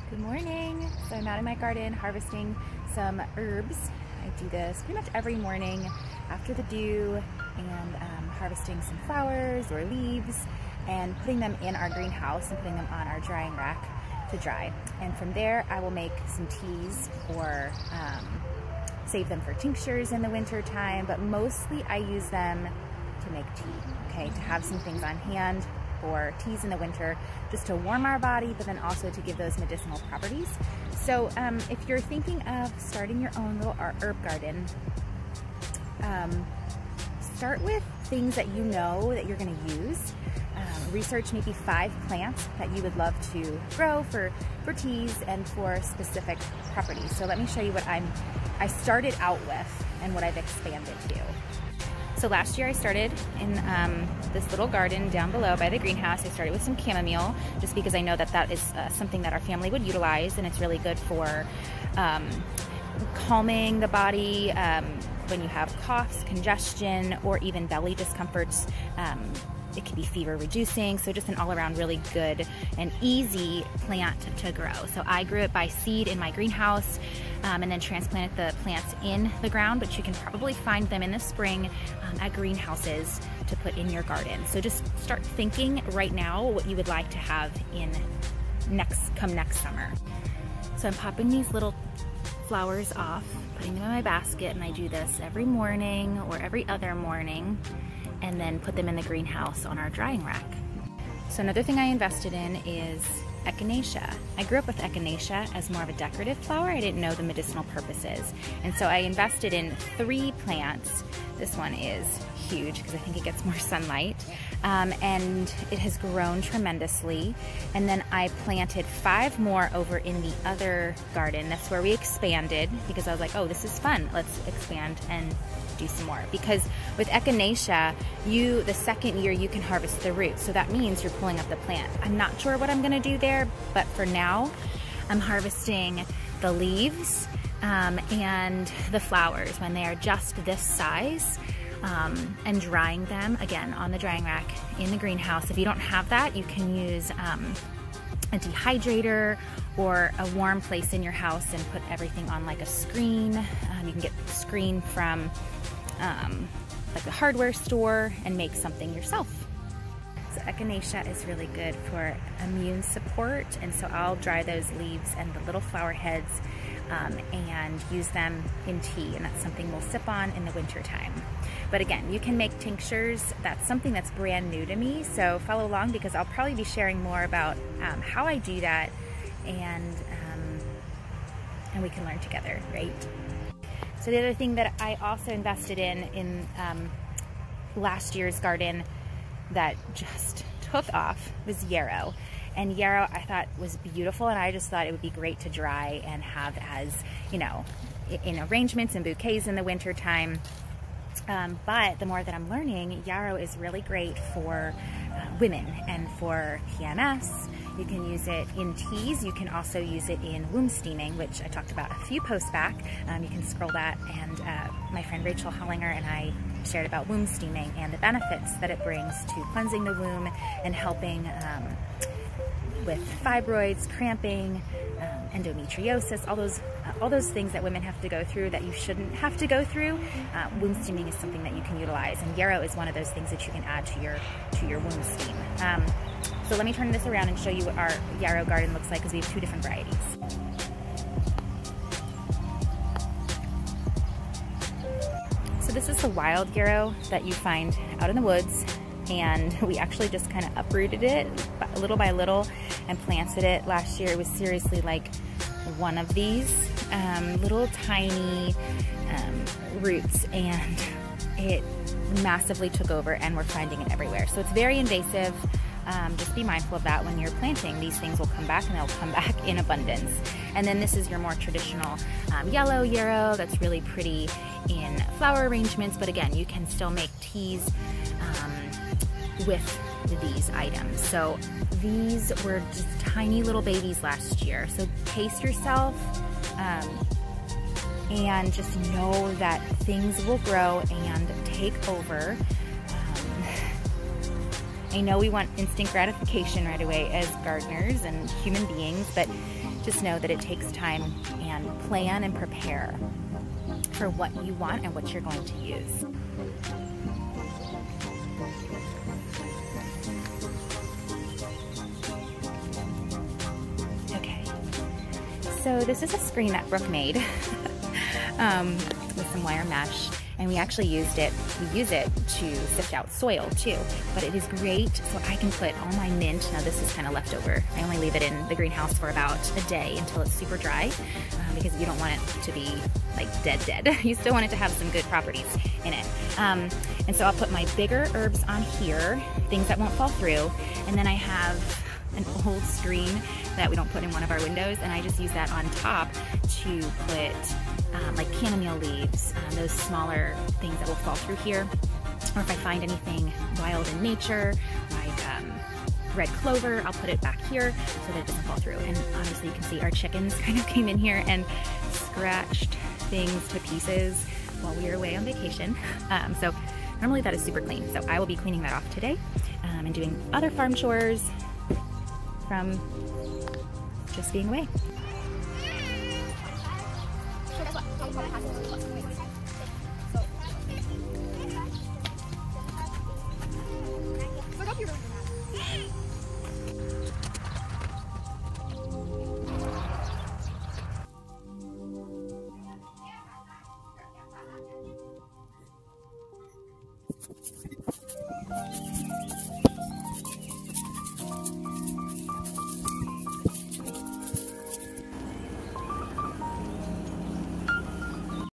Good morning. So I'm out in my garden harvesting some herbs. I do this pretty much every morning after the dew, and harvesting some flowers or leaves and putting them in our greenhouse and putting them on our drying rack to dry. And from there I will make some teas or save them for tinctures in the winter time, but mostly I use them to make tea, okay, to have some things on hand for teas in the winter, just to warm our body, but then also to give those medicinal properties. So if you're thinking of starting your own little herb garden, start with things that you know that you're going to use. Research maybe 5 plants that you would love to grow for teas and for specific properties. So let me show you what I started out with and what I've expanded to. So last year I started in this little garden down below by the greenhouse. I started with some chamomile just because I know that that is something that our family would utilize, and it's really good for calming the body when you have coughs, congestion, or even belly discomforts. It can be fever reducing, so just an all-around really good and easy plant to grow. So I grew it by seed in my greenhouse and then transplanted the plants in the ground, but you can probably find them in the spring at greenhouses to put in your garden. So just start thinking right now what you would like to have in next summer. So I'm popping these little flowers off, putting them in my basket, and I do this every morning or every other morning, and then put them in the greenhouse on our drying rack. So another thing I invested in is echinacea. I grew up with echinacea as more of a decorative flower. I didn't know the medicinal purposes. And so I invested in 3 plants. This one is huge because I think it gets more sunlight. And it has grown tremendously. And then I planted 5 more over in the other garden. That's where we expanded because I was like, oh, this is fun. Let's expand and do some more. Because with echinacea, the second year you can harvest the roots. So that means you're pulling up the plant. I'm not sure what I'm gonna do there, but for now, I'm harvesting the leaves and the flowers when they are just this size, and drying them again on the drying rack in the greenhouse. If you don't have that, you can use a dehydrator or a warm place in your house and put everything on like a screen. You can get a screen from like a hardware store and make something yourself. So echinacea is really good for immune support, and so I'll dry those leaves and the little flower heads and use them in tea, and that's something we'll sip on in the winter time. But again, you can make tinctures. That's something that's brand new to me, so follow along because I'll probably be sharing more about how I do that, and we can learn together, right? So the other thing that I also invested in last year's garden that just took off was yarrow. And yarrow I thought was beautiful, and I just thought it would be great to dry and have as, you know, in arrangements and bouquets in the winter time. But the more that I'm learning, yarrow is really great for women and for PMS. You can use it in teas. You can also use it in womb steaming, which I talked about a few posts back. You can scroll that, and my friend Rachel Hollinger and I shared about womb steaming and the benefits that it brings to cleansing the womb and helping with fibroids, cramping, endometriosis, all those things that women have to go through that you shouldn't have to go through. Womb steaming is something that you can utilize, and yarrow is one of those things that you can add to your womb steam. So let me turn this around and show you what our yarrow garden looks like, because we have 2 different varieties. So this is the wild yarrow that you find out in the woods, and we actually just kind of uprooted it little by little and planted it last year. It was seriously like one of these little tiny roots, and it massively took over, and we're finding it everywhere. So it's very invasive. Just be mindful of that when you're planting. These things will come back, and they'll come back in abundance. And then this is your more traditional yellow yarrow that's really pretty in flower arrangements, but again, you can still make teas with these items. So these were just tiny little babies last year. So pace yourself and just know that things will grow and take over. I know we want instant gratification right away as gardeners and human beings, but just know that it takes time, and plan and prepare for what you want and what you're going to use. Okay, so this is a screen that Brooke made with some wire mesh, and we actually use it to sift out soil too, but it is great so I can put all my mint. Now this is kind of leftover. I only leave it in the greenhouse for about a day until it's super dry, because you don't want it to be like dead. You still want it to have some good properties in it. And so I'll put my bigger herbs on here, things that won't fall through, and then I have an old screen that we don't put in one of our windows, and I just use that on top to put like chamomile leaves, those smaller things that will fall through here. Or if I find anything wild in nature, like red clover, I'll put it back here so that it doesn't fall through. And obviously you can see our chickens kind of came in here and scratched things to pieces while we were away on vacation. So normally that is super clean. So I will be cleaning that off today, and doing other farm chores from just being away.